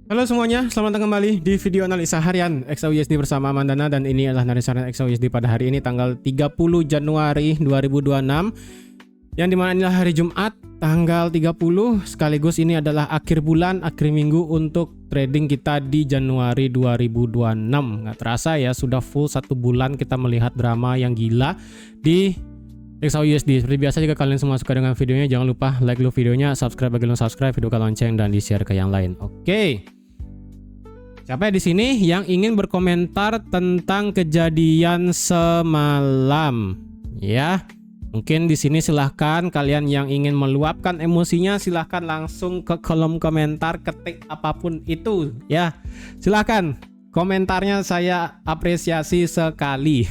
Halo semuanya, selamat datang kembali di video analisa harian XAUUSD bersama Mandana, dan ini adalah analisa harian XAUUSD pada hari ini tanggal 30 Januari 2026, yang dimana inilah hari Jumat tanggal 30, sekaligus ini adalah akhir bulan, akhir minggu untuk trading kita di Januari 2026. Nggak terasa ya, sudah full satu bulan kita melihat drama yang gila di XAUUSD. Seperti biasa, jika kalian semua suka dengan videonya, jangan lupa like dulu videonya, subscribe bagi belum subscribe, video lonceng, dan di share ke yang lain. Oke. Siapa di sini yang ingin berkomentar tentang kejadian semalam? Ya, mungkin di sini silahkan kalian yang ingin meluapkan emosinya, silahkan langsung ke kolom komentar, ketik apapun itu. Ya, silahkan. Komentarnya saya apresiasi sekali.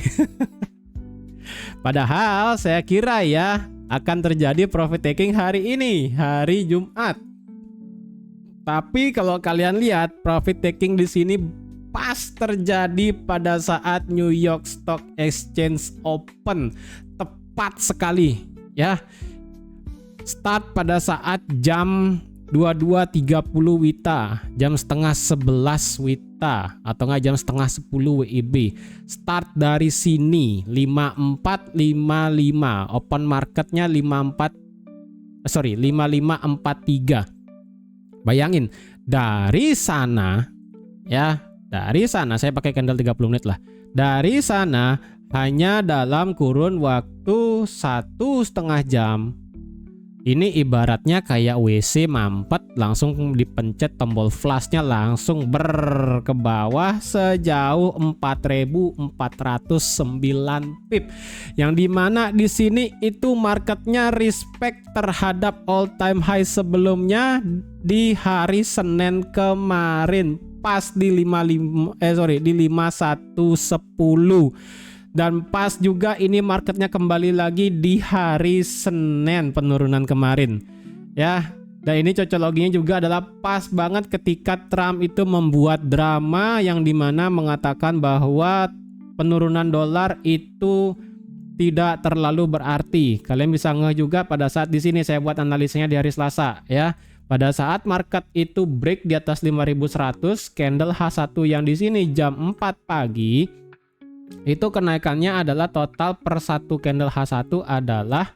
Padahal saya kira ya akan terjadi profit taking hari ini, hari Jumat. Tapi kalau kalian lihat, profit taking di sini pas terjadi pada saat New York Stock Exchange Open. Tepat sekali ya. Start pada saat jam 22.30 WITA, jam setengah 11 WITA, atau nggak jam setengah 10 WIB. Start dari sini 5455, open marketnya 5543. Bayangin, dari sana ya, dari sana saya pakai candle 30 menit lah. Dari sana hanya dalam kurun waktu 1,5 jam. Ini ibaratnya kayak WC mampet, langsung dipencet tombol flashnya langsung ke bawah sejauh 4.409 pip. Yang dimana di sini itu marketnya respect terhadap all time high sebelumnya di hari Senin kemarin, pas di 5110. Dan pas juga ini marketnya kembali lagi di hari Senin penurunan kemarin ya. Dan ini cocologinya juga adalah pas banget ketika Trump itu membuat drama yang dimana mengatakan bahwa penurunan dolar itu tidak terlalu berarti. Kalian bisa ngeh juga pada saat di sini saya buat analisanya di hari Selasa ya. Pada saat market itu break di atas 5.100, candle H1 yang di sini jam 4 pagi itu kenaikannya adalah total per satu candle H1 adalah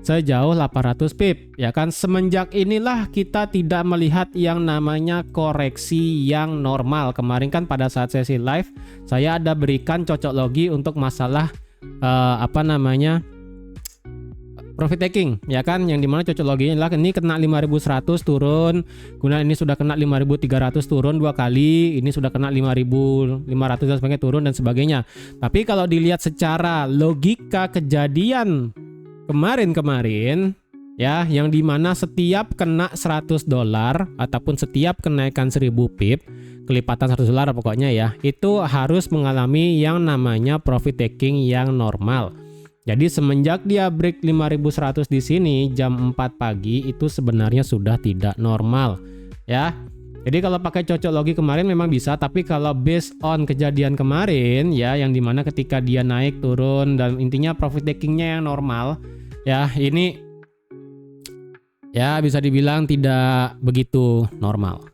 sejauh 800 pip ya kan. Semenjak inilah kita tidak melihat yang namanya koreksi yang normal. Kemarin kan pada saat sesi live saya ada berikan cocok logi untuk masalah profit taking ya kan, yang dimana cocok loginya adalah ini kena 5.100 turun, kemudian ini sudah kena 5.300 turun dua kali, ini sudah kena 5.500 dan sebagainya turun dan sebagainya. Tapi kalau dilihat secara logika kejadian kemarin ya, yang dimana setiap kena $100 ataupun setiap kenaikan 1.000 pip, kelipatan $100 pokoknya ya, itu harus mengalami yang namanya profit taking yang normal. Jadi semenjak dia break 5.100 di sini jam 4 pagi itu sebenarnya sudah tidak normal ya. Jadi kalau pakai cocok logi kemarin memang bisa, tapi kalau based on kejadian kemarin ya, yang dimana ketika dia naik turun dan intinya profit takingnya yang normal ya, ini ya bisa dibilang tidak begitu normal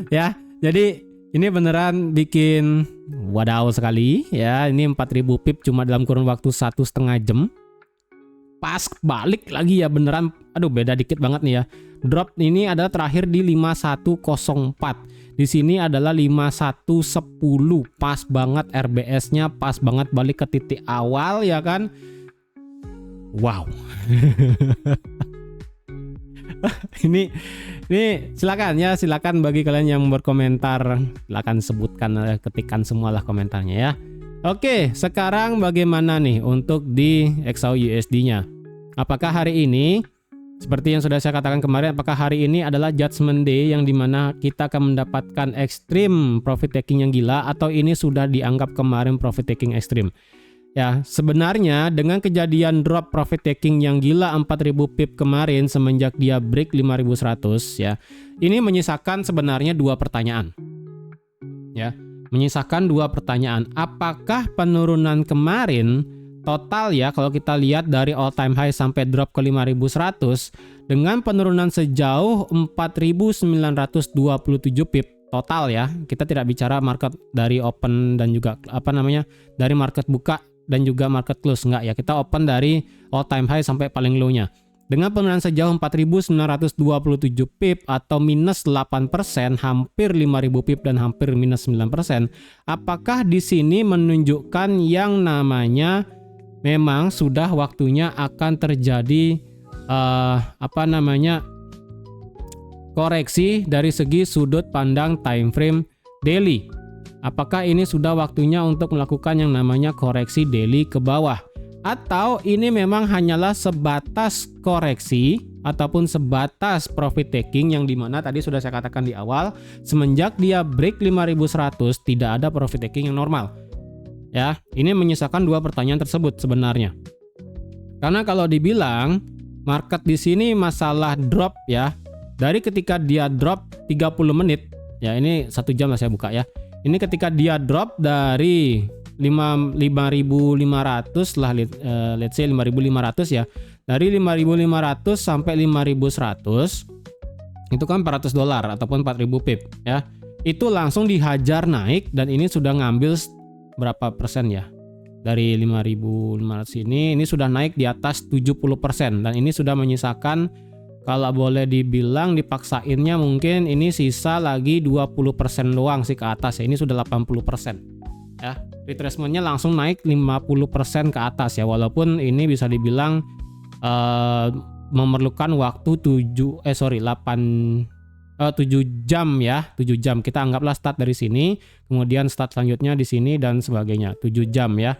ya. Jadi ini beneran bikin wadaw sekali ya. Ini 4.000 pip cuma dalam kurun waktu 1,5 jam. Pas balik lagi ya beneran. Aduh, beda dikit banget nih ya. Drop ini adalah terakhir di 5104. Di sini adalah 5110. Pas banget RBS-nya, pas banget balik ke titik awal ya kan. Wow. Ini silakan bagi kalian yang berkomentar, silakan sebutkan, ketikkan semualah komentarnya ya. Oke, sekarang bagaimana nih untuk di XAUUSD-nya? Apakah hari ini seperti yang sudah saya katakan kemarin, apakah hari ini adalah judgment day yang dimana kita akan mendapatkan ekstrim profit taking yang gila, atau ini sudah dianggap kemarin profit taking ekstrim? Ya, sebenarnya dengan kejadian drop profit taking yang gila 4.000 pip kemarin semenjak dia break 5.100 ya. Ini menyisakan sebenarnya dua pertanyaan. Ya, menyisakan dua pertanyaan. Apakah penurunan kemarin total ya, kalau kita lihat dari all time high sampai drop ke 5100 dengan penurunan sejauh 4927 pip total ya. Kita tidak bicara market dari open dan juga dari market buka dan juga market close, enggak ya. Kita open dari all time high sampai paling low-nya. Dengan penurunan sejauh 4.927 pip atau minus 8%, hampir 5.000 pip dan hampir minus 9%, apakah di sini menunjukkan yang namanya memang sudah waktunya akan terjadi koreksi dari segi sudut pandang time frame daily? Apakah ini sudah waktunya untuk melakukan yang namanya koreksi daily ke bawah? Atau ini memang hanyalah sebatas koreksi ataupun sebatas profit taking yang dimana tadi sudah saya katakan di awal, semenjak dia break 5100 tidak ada profit taking yang normal. Ya, ini menyisakan dua pertanyaan tersebut sebenarnya. Karena kalau dibilang market di sini masalah drop ya, dari ketika dia drop 30 menit, ya ini 1 jam lah saya buka ya. Ini ketika dia drop dari 5.500 lah, let's say 5.500 ya. Dari 5.500 sampai 5.100 itu kan $400 ataupun 4.000 pip ya. Itu langsung dihajar naik dan ini sudah ngambil berapa persen ya? Dari 5.500 ini sudah naik di atas 70% dan ini sudah menyisakan, kalau boleh dibilang dipaksainnya mungkin ini sisa lagi 20% doang sih ke atas ya. Ini sudah 80% ya. Retracement-nya langsung naik 50% ke atas ya, walaupun ini bisa dibilang memerlukan waktu 7 jam ya. 7 jam kita anggaplah start dari sini, kemudian start selanjutnya di sini dan sebagainya. 7 jam ya.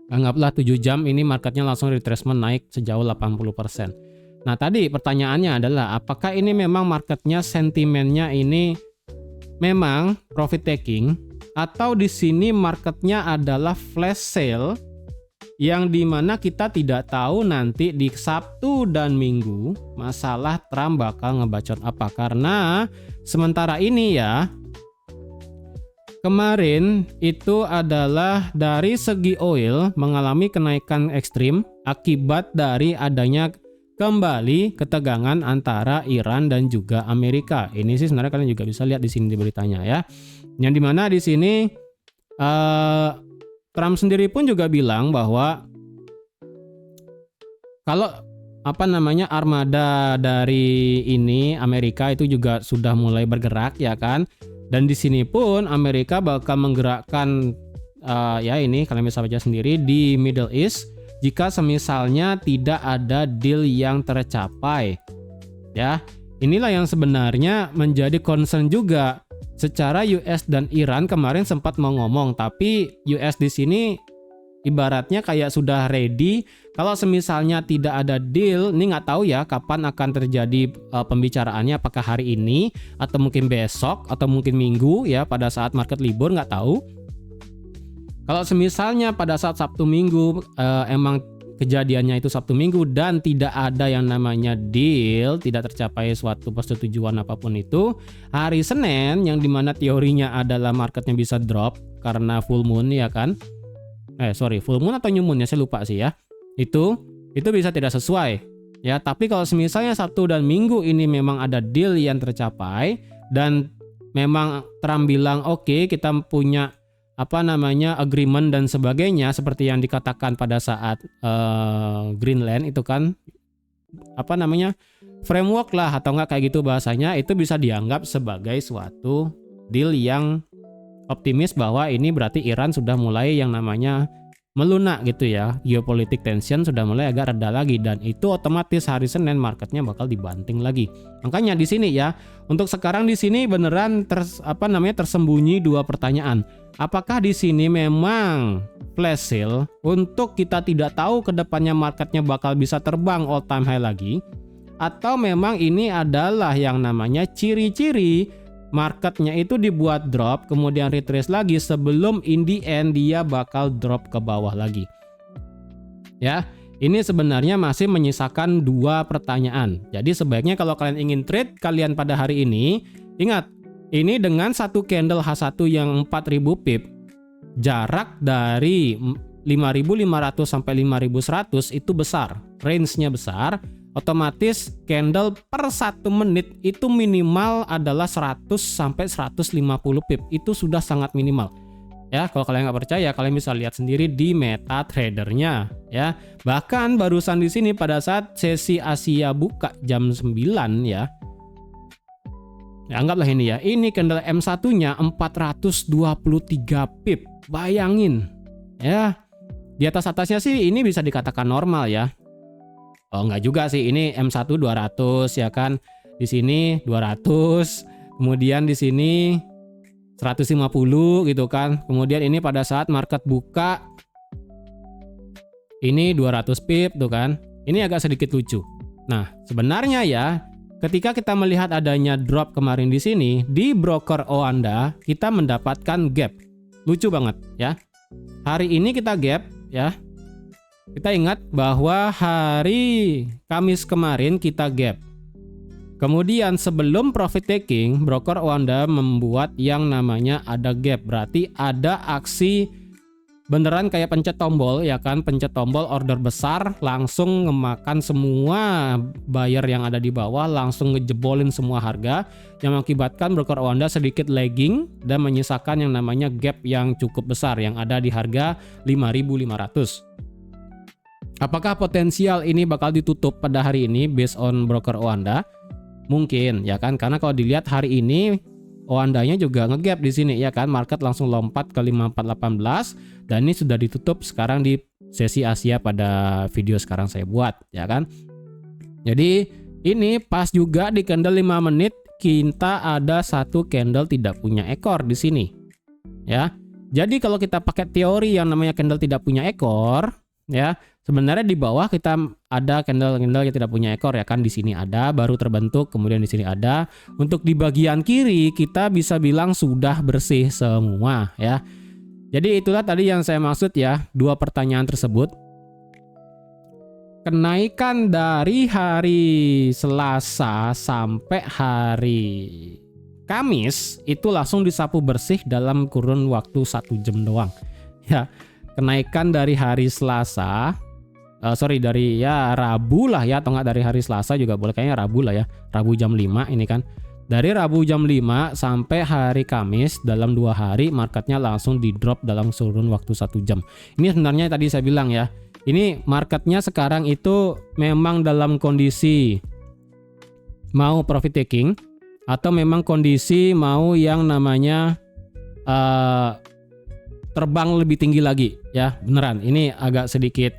Anggaplah 7 jam ini marketnya langsung retracement naik sejauh 80%. Nah, tadi pertanyaannya adalah apakah ini memang marketnya sentimennya ini memang profit taking, atau di sini marketnya adalah flash sale yang dimana kita tidak tahu nanti di Sabtu dan Minggu masalah Trump bakal ngebacot apa. Karena sementara ini ya, kemarin itu adalah dari segi oil mengalami kenaikan ekstrim akibat dari adanya kembali ketegangan antara Iran dan juga Amerika. Ini sih sebenarnya kalian juga bisa lihat di sini di beritanya ya. Yang dimana di sini Trump sendiri pun juga bilang bahwa kalau armada dari ini Amerika itu juga sudah mulai bergerak ya kan. Dan di sini pun Amerika bakal menggerakkan ya ini kalian bisa baca sendiri di Middle East jika semisalnya tidak ada deal yang tercapai. Ya, inilah yang sebenarnya menjadi concern juga. Secara US dan Iran kemarin sempat mau ngomong, tapi US di sini ibaratnya kayak sudah ready. Kalau semisalnya tidak ada deal, ini nggak tahu ya kapan akan terjadi pembicaraannya, apakah hari ini atau mungkin besok atau mungkin minggu ya pada saat market libur, nggak tahu. Kalau semisalnya pada saat Sabtu Minggu emang kejadiannya itu Sabtu Minggu dan tidak ada yang namanya deal, tidak tercapai suatu persetujuan apapun itu, hari Senin yang dimana teorinya adalah marketnya bisa drop karena full moon ya kan. Full moon atau new moon ya, saya lupa sih ya. Itu bisa tidak sesuai. Ya, tapi kalau misalnya Sabtu dan Minggu ini memang ada deal yang tercapai dan memang Trump bilang oke, kita punya agreement dan sebagainya seperti yang dikatakan pada saat Greenland itu kan framework lah atau enggak kayak gitu bahasanya, itu bisa dianggap sebagai suatu deal yang optimis bahwa ini berarti Iran sudah mulai yang namanya melunak gitu ya, geopolitik tension sudah mulai agak reda lagi dan itu otomatis hari Senin marketnya bakal dibanting lagi. Makanya di sini ya, untuk sekarang di sini beneran tersembunyi dua pertanyaan. Apakah di sini memang flash sale untuk kita tidak tahu ke depannya marketnya bakal bisa terbang all time high lagi, atau memang ini adalah yang namanya ciri-ciri marketnya itu dibuat drop kemudian retrace lagi sebelum in the end dia bakal drop ke bawah lagi. Ya, ini sebenarnya masih menyisakan dua pertanyaan. Jadi sebaiknya kalau kalian ingin trade kalian pada hari ini, ingat ini dengan satu candle H1 yang 4000 pip, jarak dari 5.500 sampai 5.100 itu besar, range-nya besar. Otomatis candle per 1 menit itu minimal adalah 100 sampai 150 pip. Itu sudah sangat minimal. Ya, kalau kalian nggak percaya, kalian bisa lihat sendiri di MetaTrader-nya ya. Bahkan barusan di sini pada saat sesi Asia buka jam 9 ya. Ya, anggaplah ini ya. Ini candle M1-nya 423 pip. Bayangin. Ya. Di atasnya sih ini bisa dikatakan normal ya. Oh, enggak juga sih. Ini M1 200 ya kan. Di sini 200. Kemudian di sini 150 gitu kan. Kemudian ini pada saat market buka ini 200 pip tuh kan. Ini agak sedikit lucu. Nah, sebenarnya ya, ketika kita melihat adanya drop kemarin di sini, di broker Oanda kita mendapatkan gap. Lucu banget ya. Hari ini kita gap ya. Kita ingat bahwa hari Kamis kemarin kita gap. Kemudian sebelum profit taking, broker Oanda membuat yang namanya ada gap. Berarti ada aksi beneran kayak pencet tombol ya kan, pencet tombol order besar langsung ngemakan semua buyer yang ada di bawah, langsung ngejebolin semua harga yang mengakibatkan broker Oanda sedikit lagging dan menyisakan yang namanya gap yang cukup besar yang ada di harga 5.500. Apakah potensial ini bakal ditutup pada hari ini based on broker Oanda? Mungkin ya kan, karena kalau dilihat hari ini Oandanya juga ngegap di sini ya kan, market langsung lompat ke 5418 dan ini sudah ditutup sekarang di sesi Asia pada video sekarang saya buat ya kan. Jadi ini pas juga di candle 5 menit kita ada satu candle tidak punya ekor di sini ya. Jadi kalau kita pakai teori yang namanya candle tidak punya ekor ya, sebenarnya di bawah kita ada candle-candle yang tidak punya ekor ya kan, di sini ada baru terbentuk, kemudian di sini ada. Untuk di bagian kiri kita bisa bilang sudah bersih semua ya. Jadi itulah tadi yang saya maksud ya, dua pertanyaan tersebut. Kenaikan dari hari Selasa sampai hari Kamis itu langsung disapu bersih dalam kurun waktu 1 jam doang ya. Kenaikan dari hari Selasa, dari ya Rabu lah ya, atau enggak dari hari Selasa juga boleh, kayaknya Rabu lah ya, Rabu jam 5 ini kan. Dari Rabu jam 5 sampai hari Kamis dalam 2 hari marketnya langsung di drop dalam kurun waktu 1 jam. Ini sebenarnya tadi saya bilang ya, ini marketnya sekarang itu memang dalam kondisi mau profit taking atau memang kondisi mau yang namanya terbang lebih tinggi lagi ya, beneran ini agak sedikit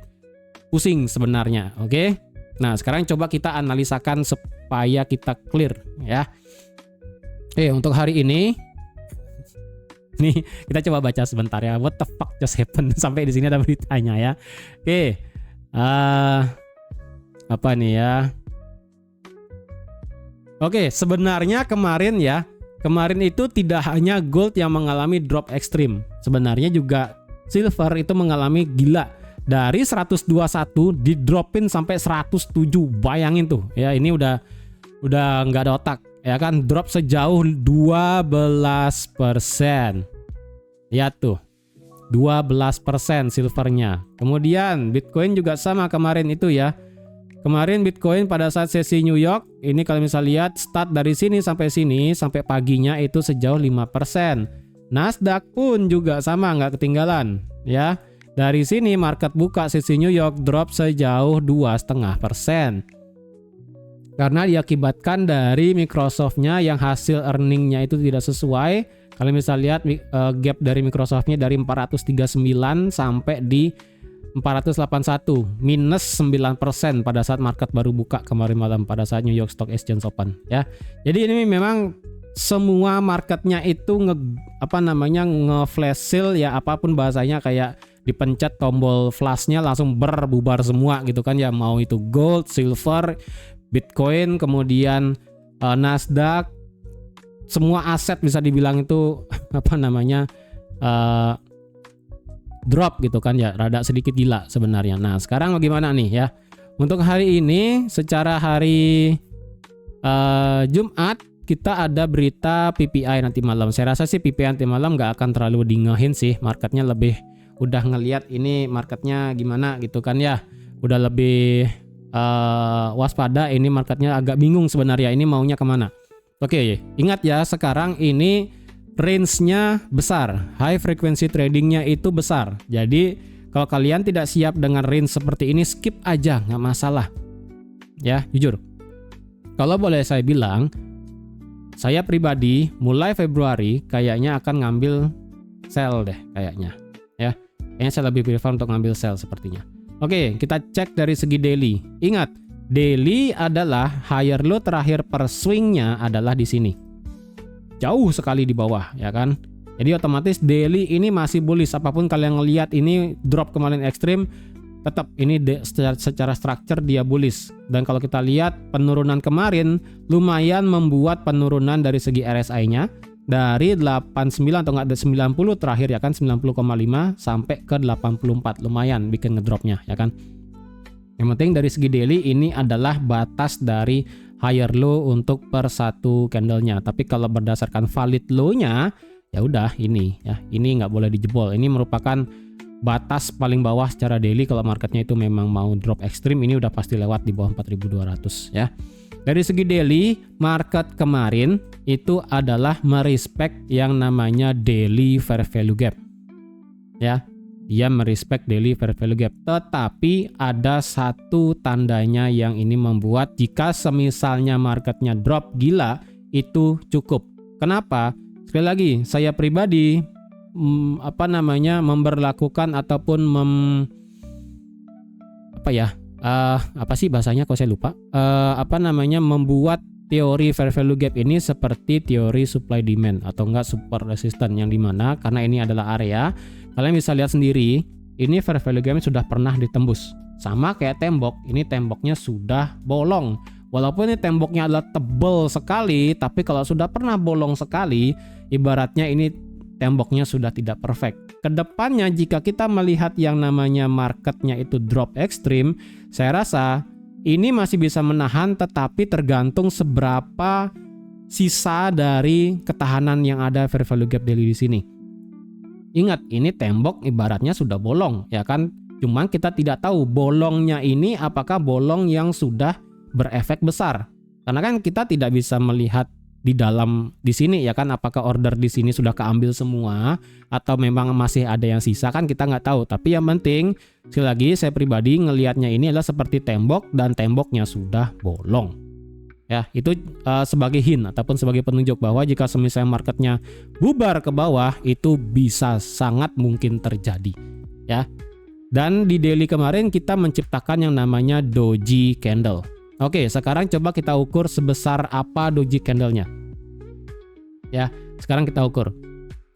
pusing sebenarnya. Oke, nah sekarang coba kita analisakan supaya kita clear ya. Untuk hari ini nih kita coba baca sebentar ya, what the fuck just happened sampai di sini ada beritanya ya. Apa nih ya. Sebenarnya kemarin itu tidak hanya gold yang mengalami drop ekstrim. Sebenarnya juga silver itu mengalami gila. Dari 121 didropin sampai 107. Bayangin tuh. Ya, ini udah nggak ada otak. Ya kan, drop sejauh 12%. Ya tuh. 12% silvernya. Kemudian Bitcoin juga sama kemarin itu ya. Kemarin Bitcoin pada saat sesi New York, ini kalau misalnya lihat start dari sini sampai paginya itu sejauh 5%. Nasdaq pun juga sama, nggak ketinggalan ya. Dari sini market buka sesi New York drop sejauh 2,5%. Karena diakibatkan dari Microsoft-nya yang hasil earning-nya itu tidak sesuai. Kalau misalnya lihat gap dari Microsoft-nya dari 439 sampai di 481 minus 9% pada saat market baru buka kemarin malam pada saat New York Stock Exchange Open ya. Jadi ini memang semua marketnya itu nge-flash sale ya, apapun bahasanya, kayak dipencet tombol flashnya langsung berbubar semua gitu kan ya, mau itu gold, silver, Bitcoin, kemudian Nasdaq, semua aset bisa dibilang itu drop gitu kan ya, rada sedikit gila sebenarnya. Nah sekarang bagaimana nih ya, untuk hari ini secara hari Jumat kita ada berita PPI nanti malam. Saya rasa sih PPI nanti malam nggak akan terlalu dingehin sih, marketnya lebih udah ngelihat ini marketnya gimana gitu kan ya. Udah lebih waspada, ini marketnya agak bingung sebenarnya ini maunya kemana. Oke, ingat ya sekarang ini range-nya besar, high frequency tradingnya itu besar. Jadi kalau kalian tidak siap dengan range seperti ini, skip aja, nggak masalah. Ya, jujur. Kalau boleh saya bilang, saya pribadi mulai Februari kayaknya akan ngambil sell deh kayaknya. Ya, kayaknya saya lebih prefer untuk ngambil sell sepertinya. Oke, kita cek dari segi daily. Ingat, daily adalah higher low terakhir per swing-nya adalah di sini. Jauh sekali di bawah, ya kan? Jadi otomatis daily ini masih bullish. Apapun kalian ngelihat ini drop kemarin ekstrim, tetap ini secara structure dia bullish. Dan kalau kita lihat penurunan kemarin lumayan membuat penurunan dari segi RSI-nya dari 89 atau enggak 90 terakhir ya kan, 90,5 sampai ke 84, lumayan bikin ngedropnya ya kan. Yang penting dari segi daily ini adalah batas dari higher low untuk per satu candlenya. Tapi kalau berdasarkan valid low-nya ya udah ini ya, ini nggak boleh dijebol. Ini merupakan batas paling bawah secara daily. Kalau marketnya itu memang mau drop ekstrim, ini udah pasti lewat di bawah 4.200 ya. Dari segi daily, market kemarin itu adalah merespek yang namanya daily fair value gap. Ya, dia merespek daily fair value gap. Tetapi ada satu tandanya yang ini membuat jika semisalnya marketnya drop gila, itu cukup. Kenapa? Sekali lagi, saya pribadi memberlakukan ataupun apa sih bahasanya kok saya lupa, membuat teori fair value gap ini seperti teori supply demand atau enggak support resistance, yang dimana karena ini adalah area, kalian bisa lihat sendiri ini fair value gap sudah pernah ditembus, sama kayak tembok. Ini temboknya sudah bolong, walaupun ini temboknya adalah tebal sekali, tapi kalau sudah pernah bolong sekali, ibaratnya ini temboknya sudah tidak perfect. Kedepannya jika kita melihat yang namanya marketnya itu drop ekstrim, saya rasa ini masih bisa menahan, tetapi tergantung seberapa sisa dari ketahanan yang ada fair value gap daily di sini. Ingat, ini tembok ibaratnya sudah bolong, ya kan? Cuman kita tidak tahu bolongnya ini apakah bolong yang sudah berefek besar. Karena kan kita tidak bisa melihat di dalam di sini ya kan, apakah order di sini sudah keambil semua atau memang masih ada yang sisa, kan kita nggak tahu. Tapi yang penting sekali lagi saya pribadi ngelihatnya ini adalah seperti tembok dan temboknya sudah bolong ya. Itu sebagai hint ataupun sebagai penunjuk bahwa jika misalnya marketnya bubar ke bawah, itu bisa sangat mungkin terjadi ya. Dan di daily kemarin kita menciptakan yang namanya doji candle. Oke, sekarang coba kita ukur sebesar apa doji candlenya. Ya, sekarang kita ukur.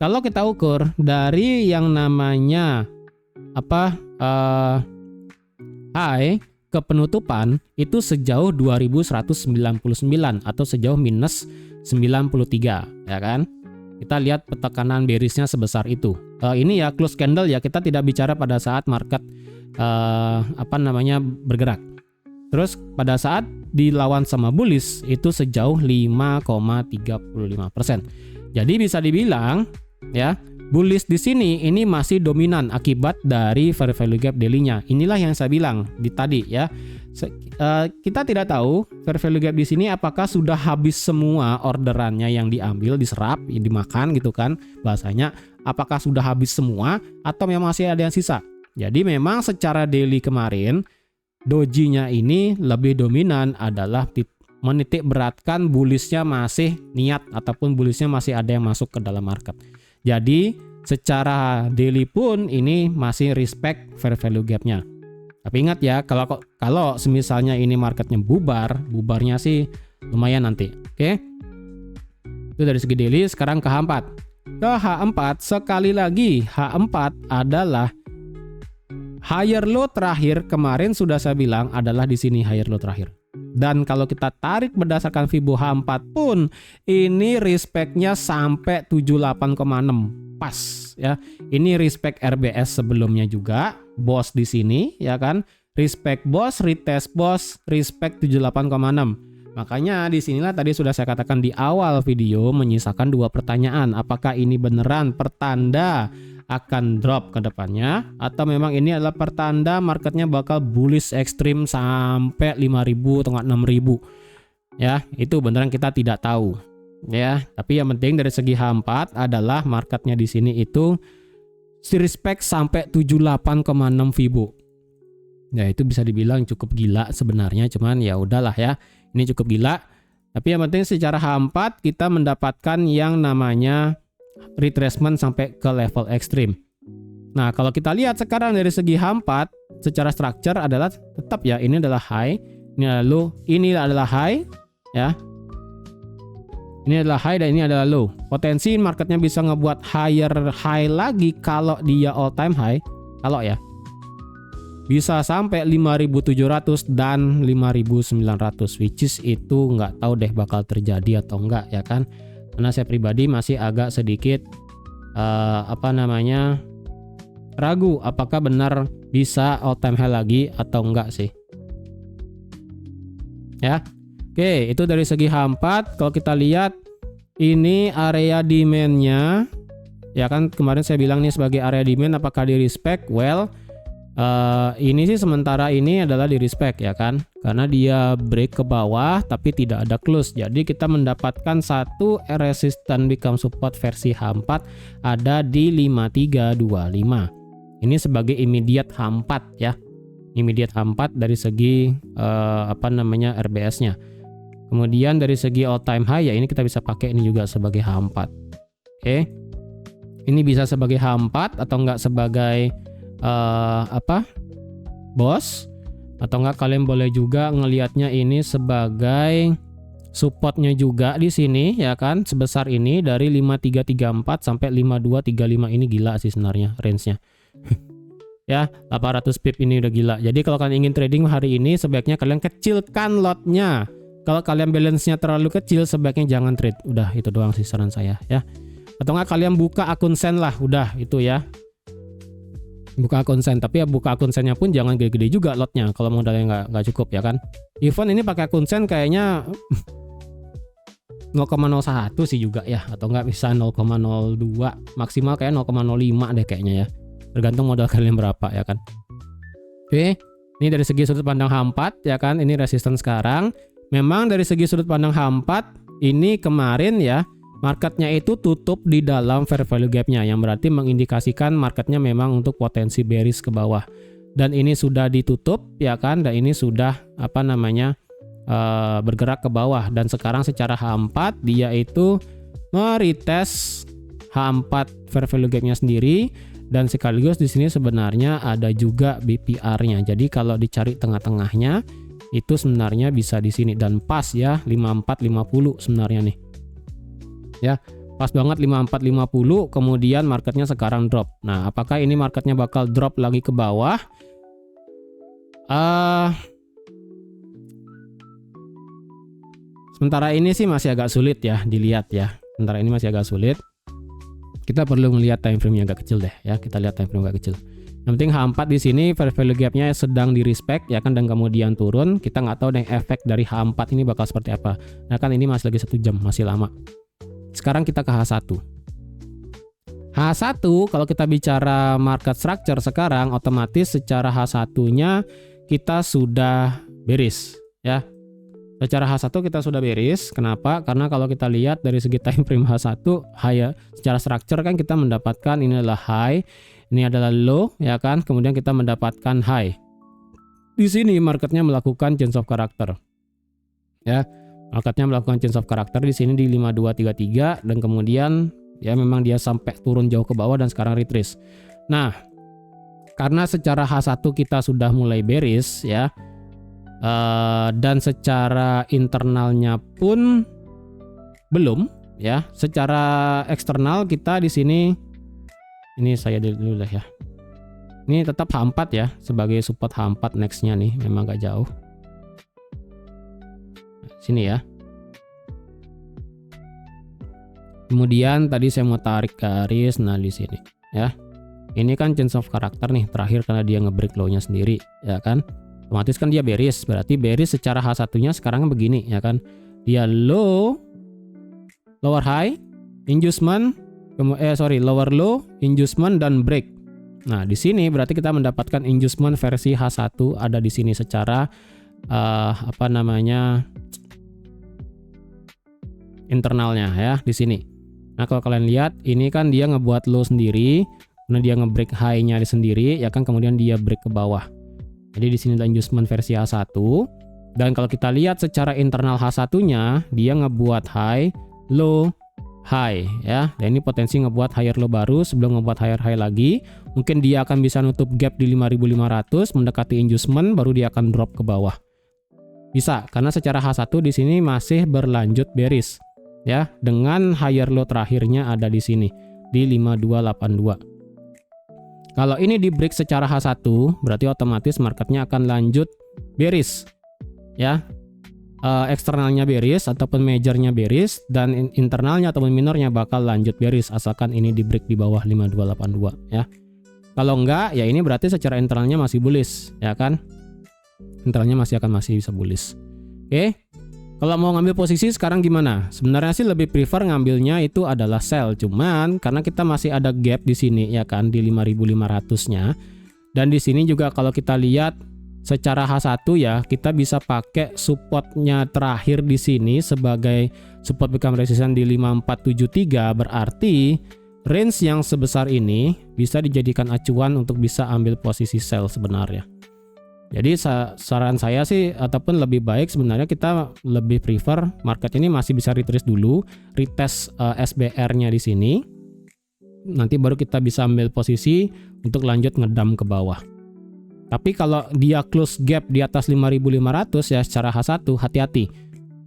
Kalau kita ukur dari yang namanya high ke penutupan itu sejauh 2199 atau sejauh minus 93, ya kan? Kita lihat petekanan bearishnya sebesar itu. Ini ya close candle ya, kita tidak bicara pada saat market bergerak. Terus pada saat dilawan sama bullish itu sejauh 5,35%. Jadi bisa dibilang ya, bullish di sini ini masih dominan akibat dari fair value gap daily-nya. Inilah yang saya bilang di tadi ya. Kita tidak tahu fair value gap di sini apakah sudah habis semua orderannya yang diambil, diserap, dimakan gitu kan bahasanya. Apakah sudah habis semua atau memang masih ada yang sisa. Jadi memang secara daily kemarin dojinya ini lebih dominan adalah menitik beratkan bullish-nya masih niat ataupun bullish-nya masih ada yang masuk ke dalam market. Jadi secara daily pun ini masih respect fair value gap-nya. Tapi ingat ya, kalau semisalnya ini marketnya bubarnya sih lumayan nanti. Oke. Itu dari segi daily. Sekarang ke H4. Ke H4 sekali lagi, H4 adalah higher low terakhir kemarin sudah saya bilang adalah di sini higher low terakhir. Dan kalau kita tarik berdasarkan Fibo H4 pun ini respect-nya sampai 78,6 pas ya. Ini respect RBS sebelumnya juga, bos di sini ya kan. Respect bos, retest bos, respect 78,6. Makanya disinilah tadi sudah saya katakan di awal video menyisakan 2 pertanyaan. Apakah ini beneran pertanda akan drop ke depannya, atau memang ini adalah pertanda marketnya bakal bullish ekstrim sampai 5.000 atau 6.000. Ya, itu beneran kita tidak tahu. Ya, tapi yang penting dari segi H4 adalah marketnya di sini itu respect sampai 78,6 Fibo. Ya, itu bisa dibilang cukup gila sebenarnya, cuman ya udahlah ya. Ini cukup gila. Tapi yang penting secara H4 kita mendapatkan yang namanya retracement sampai ke level ekstrim. Nah, kalau kita lihat sekarang dari segi H4 secara structure adalah tetap ya, ini adalah high, ini adalah high ya. Ini adalah high dan ini adalah low. Potensi marketnya bisa ngebuat higher high lagi kalau dia all time high. Kalau ya bisa sampai 5.700 dan 5.900, which is itu nggak tahu deh bakal terjadi atau enggak ya kan, karena saya pribadi masih agak sedikit ragu apakah benar bisa all time high lagi atau enggak sih ya. Oke, itu dari segi H4. Kalau kita lihat ini area demand-nya ya kan, kemarin saya bilang nih sebagai area demand apakah di respect? Well, ini sih sementara ini adalah di respect ya kan, karena dia break ke bawah tapi tidak ada close. Jadi kita mendapatkan satu resistance become support versi H4 ada di 5325. Ini sebagai immediate H4 ya, immediate H4 dari segi RBS-nya. Kemudian dari segi all time high ya, ini kita bisa pakai ini juga sebagai H4. Oke, ini bisa sebagai H4 atau enggak sebagai bos, atau enggak kalian boleh juga ngelihatnya ini sebagai supportnya juga di sini ya kan, sebesar ini dari 5334 sampai 5235. Ini gila sih sebenarnya range-nya. Ya, 800 pip ini udah gila. Jadi kalau kalian ingin trading hari ini sebaiknya kalian kecilkan lotnya. Kalau kalian balance-nya terlalu kecil sebaiknya jangan trade. Udah itu doang sih saran saya ya. Atau enggak kalian buka akun sen lah, udah itu ya. Buka akun sen, tapi ya buka akun sennya pun jangan gede-gede juga lotnya kalau modalnya nggak cukup ya kan. Even ini pakai akun sen kayaknya 0,01 sih juga ya, atau nggak bisa 0,02, maksimal kayak 0,05 deh kayaknya ya, tergantung modal kalian berapa ya kan. Oke, ini dari segi sudut pandang H4 ya kan, ini resistance sekarang. Memang dari segi sudut pandang H4 ini kemarin ya marketnya itu tutup di dalam fair value gap-nya, yang berarti mengindikasikan marketnya memang untuk potensi bearish ke bawah. Dan ini sudah ditutup ya kan, dan ini sudah bergerak ke bawah. Dan sekarang secara H4 dia itu meretest H4 fair value gap-nya sendiri, dan sekaligus di sini sebenarnya ada juga BPR-nya. Jadi kalau dicari tengah-tengahnya itu sebenarnya bisa di sini, dan pas ya 5450 sebenarnya nih. Ya, pas banget 5450, kemudian marketnya sekarang drop. Nah, apakah ini marketnya bakal drop lagi ke bawah? Sementara ini sih masih agak sulit ya dilihat ya. Sementara ini masih agak sulit. Kita perlu melihat time frame-nya agak kecil deh ya. Kita lihat time frame agak kecil. Yang penting H4 di sini fair value gap-nya sedang di respect ya kan, dan kemudian turun. Kita nggak tahu deh efek dari H4 ini bakal seperti apa. Nah kan ini masih lagi 1 jam, masih lama. Sekarang kita ke H1. H1 kalau kita bicara market structure sekarang, otomatis secara H1-nya kita sudah bearish ya. Secara H1 kita sudah bearish. Kenapa? Karena kalau kita lihat dari segi time frame H1 high ya, secara structure kan kita mendapatkan ini adalah high, ini adalah low ya kan, kemudian kita mendapatkan high. Di sini marketnya melakukan change of character. Ya. Marketnya melakukan change of character di sini di 5233, dan kemudian ya memang dia sampai turun jauh ke bawah dan sekarang retrace. Nah, karena secara H1 kita sudah mulai bearish ya, dan secara internalnya pun belum ya. Secara eksternal kita di sini, ini saya dulu dah ya. Ini tetap H4 ya sebagai support H4 nextnya nih, memang gak jauh. Sini ya. Kemudian tadi saya mau tarik garis, nah di sini ya. Ini kan change of character nih terakhir karena dia nge-break low-nya sendiri ya kan. Otomatis kan dia bearish, berarti bearish secara H1-nya sekarang begini ya kan. Dia low, lower high, inducement, lower low, inducement dan break. Nah, di sini berarti kita mendapatkan inducement versi H1 ada di sini secara internalnya ya di sini. Nah, kalau kalian lihat ini kan dia ngebuat low sendiri, kemudian dia nge-break high-nya sendiri ya kan, kemudian dia break ke bawah. Jadi di sini ada inducement versi H1. Dan kalau kita lihat secara internal H1-nya, dia ngebuat high, low, high ya. Dan ini potensi ngebuat higher low baru sebelum ngebuat higher high lagi. Mungkin dia akan bisa nutup gap di 5.500 mendekati inducement, baru dia akan drop ke bawah. Bisa, karena secara H1 di sini masih berlanjut bearish ya, dengan higher low terakhirnya ada di sini di 5282. Kalau ini di break secara H1, berarti otomatis marketnya akan lanjut bearish ya. Eksternalnya bearish ataupun majornya bearish, dan internalnya ataupun minornya bakal lanjut bearish asalkan ini di break di bawah 5282 ya. Kalau enggak ya ini berarti secara internalnya masih bullish ya kan. Internalnya masih bisa bullish. Oke. Kalau mau ngambil posisi sekarang gimana? Sebenarnya sih lebih prefer ngambilnya itu adalah sell, cuman karena kita masih ada gap di sini ya kan di 5.500-nya. Dan di sini juga kalau kita lihat secara H1 ya, kita bisa pakai supportnya terakhir di sini sebagai support become resistance di 5473, berarti range yang sebesar ini bisa dijadikan acuan untuk bisa ambil posisi sell sebenarnya. Jadi saran saya sih ataupun lebih baik sebenarnya kita lebih prefer market ini masih bisa retrace dulu, retest SBR-nya di sini. Nanti baru kita bisa ambil posisi untuk lanjut ngedam ke bawah. Tapi kalau dia close gap di atas 5.500 ya secara H1 hati-hati.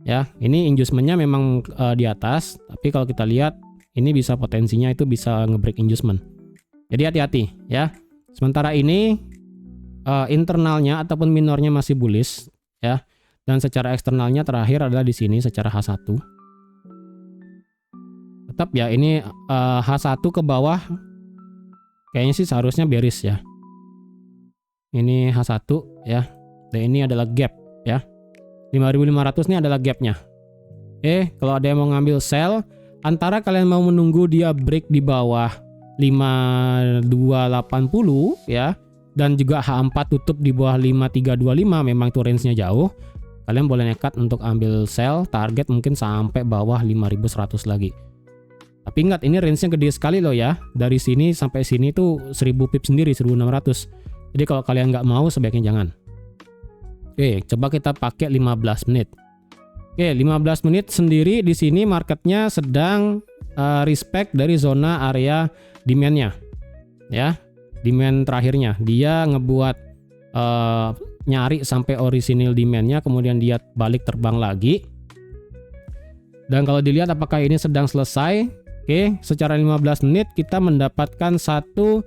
Ya, ini inducement-nya memang di atas, tapi kalau kita lihat ini bisa potensinya itu bisa ngebreak inducement. Jadi hati-hati ya. Sementara ini internalnya ataupun minornya masih bullish ya, dan secara eksternalnya terakhir adalah di sini secara H1. Tetap ya ini H1 ke bawah kayaknya sih seharusnya bearish ya. Ini H1 ya, dan ini adalah gap ya. 5.500 ini adalah gapnya. Kalau ada yang mau ngambil sell, antara kalian mau menunggu dia break di bawah 5280 ya, dan juga H4 tutup di bawah 5325, memang itu range-nya jauh. Kalian boleh nekat untuk ambil sell, target mungkin sampai bawah 5100 lagi. Tapi ingat ini range-nya gede sekali loh ya. Dari sini sampai sini tuh 1000 pips sendiri, 1600. Jadi kalau kalian nggak mau sebaiknya jangan. Coba kita pakai 15 menit. 15 menit sendiri di sini marketnya sedang respect dari zona area demand-nya. Ya. Demand terakhirnya dia ngebuat nyari sampai original demand-nya, kemudian dia balik terbang lagi. Dan kalau dilihat apakah ini sedang selesai, secara 15 menit kita mendapatkan satu,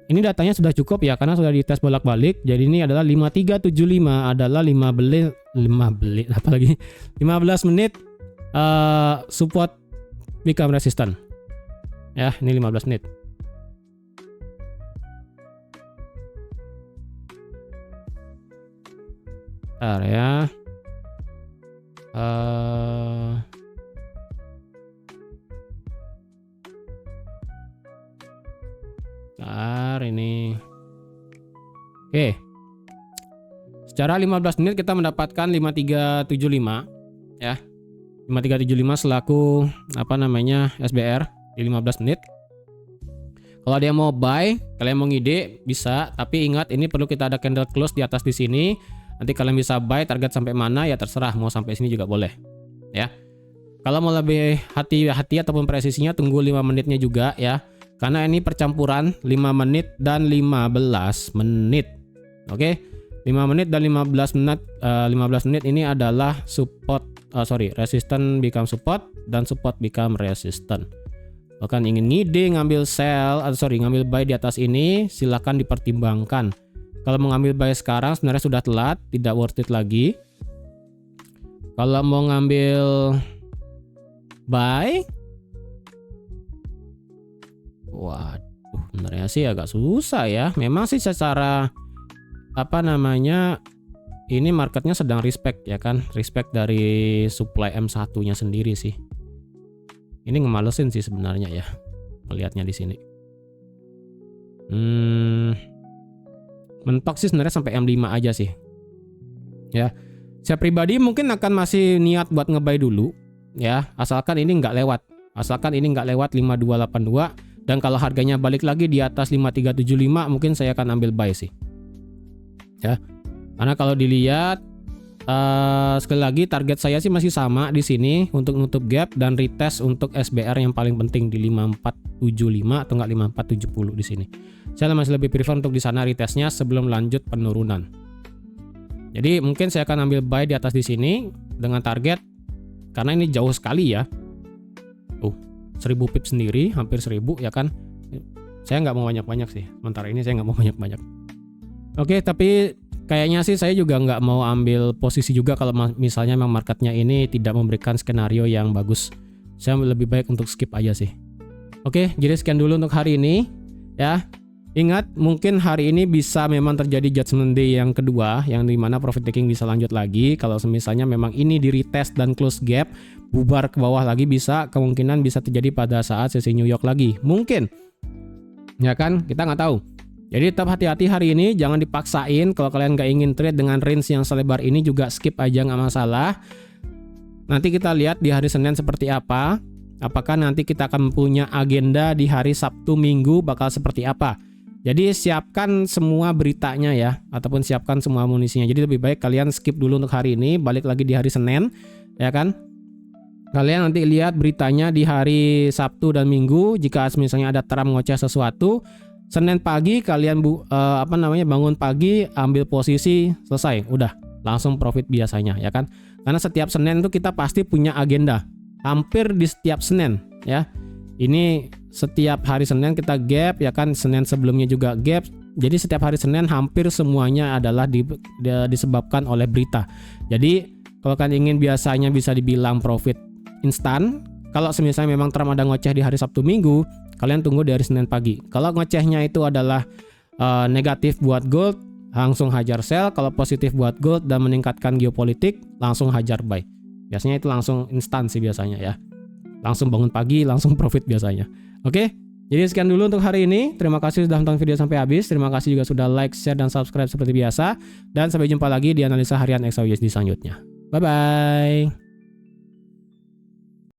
ini datanya sudah cukup ya karena sudah dites bolak-balik. Jadi ini adalah 5375 adalah 15 menit support become resistant. Ya, ini 15 menit. Ya, ini secara 15 menit kita mendapatkan 5375 ya, 5375 selaku SBR di 15 menit. Kalau ada yang mau buy, kalian mau ngide bisa, tapi ingat ini perlu kita ada candle close di atas di sini. Nanti kalian bisa buy target sampai mana ya terserah, mau sampai sini juga boleh ya. Kalau mau lebih hati-hati ataupun presisinya tunggu 5 menitnya juga ya, karena ini percampuran 5 menit dan 15 menit. 5 menit dan 15 menit 15 menit ini adalah resistance become support dan support become resistance. Bahkan ingin ngide ngambil ngambil buy di atas ini, silahkan dipertimbangkan. Kalau mau ngambil buy sekarang sebenarnya sudah telat, tidak worth it lagi. Kalau mau ngambil buy, waduh, sebenarnya sih agak susah ya. Memang sih secara ini marketnya sedang respect ya kan, respect dari supply M1-nya sendiri sih. Ini ngemalesin sih sebenarnya ya, melihatnya di sini. Mentok sih sebenarnya sampai M5 aja sih. Ya, saya pribadi mungkin akan masih niat buat nge-buy dulu ya, asalkan ini nggak lewat. Asalkan ini nggak lewat 5282 dan kalau harganya balik lagi di atas 5375 mungkin saya akan ambil buy sih. Ya. Karena kalau dilihat sekali lagi target saya sih masih sama di sini untuk nutup gap dan retest untuk SBR yang paling penting di 5475 atau enggak 5470 di sini. Saya masih lebih prefer untuk di sana retestnya sebelum lanjut penurunan. Jadi mungkin saya akan ambil buy di atas di sini dengan target karena ini jauh sekali ya. 1000 pips sendiri, hampir 1000 ya kan. Saya nggak mau banyak-banyak sih. Sementara ini saya nggak mau banyak-banyak. Oke, tapi kayaknya sih saya juga nggak mau ambil posisi juga kalau misalnya memang marketnya ini tidak memberikan skenario yang bagus. Saya lebih baik untuk skip aja sih. Oke, jadi sekian dulu untuk hari ini ya. Ingat, mungkin hari ini bisa memang terjadi judgment day yang kedua, yang dimana profit taking bisa lanjut lagi. Kalau misalnya memang ini di retest dan close gap, bubar ke bawah lagi kemungkinan bisa terjadi pada saat sesi New York lagi. Mungkin, ya kan? Kita nggak tahu. Jadi tetap hati-hati hari ini, jangan dipaksain. Kalau kalian nggak ingin trade dengan range yang selebar ini juga skip aja nggak masalah. Nanti kita lihat di hari Senin seperti apa. Apakah nanti kita akan punya agenda di hari Sabtu Minggu bakal seperti apa. Jadi siapkan semua beritanya ya, ataupun siapkan semua amunisinya. Jadi lebih baik kalian skip dulu untuk hari ini, balik lagi di hari Senin, ya kan? Kalian nanti lihat beritanya di hari Sabtu dan Minggu. Jika misalnya ada Trump ngoceh sesuatu, Senin pagi kalian bangun pagi, ambil posisi, selesai, udah langsung profit biasanya, ya kan? Karena setiap Senin itu kita pasti punya agenda, hampir di setiap Senin, ya. Ini setiap hari Senin kita gap ya kan, Senin sebelumnya juga gap. Jadi setiap hari Senin hampir semuanya adalah disebabkan oleh berita. Jadi kalau kalian ingin biasanya bisa dibilang profit instan, kalau misalnya memang Trump ada ngoceh di hari Sabtu Minggu, kalian tunggu di hari Senin pagi. Kalau ngocehnya itu adalah negatif buat gold, langsung hajar sell. Kalau positif buat gold dan meningkatkan geopolitik, langsung hajar buy. Biasanya itu langsung instan sih biasanya ya. Langsung bangun pagi, langsung profit biasanya. Oke, jadi sekian dulu untuk hari ini. Terima kasih sudah nonton video sampai habis. Terima kasih juga sudah like, share, dan subscribe seperti biasa. Dan sampai jumpa lagi di analisa harian XAUUSD selanjutnya. Bye-bye.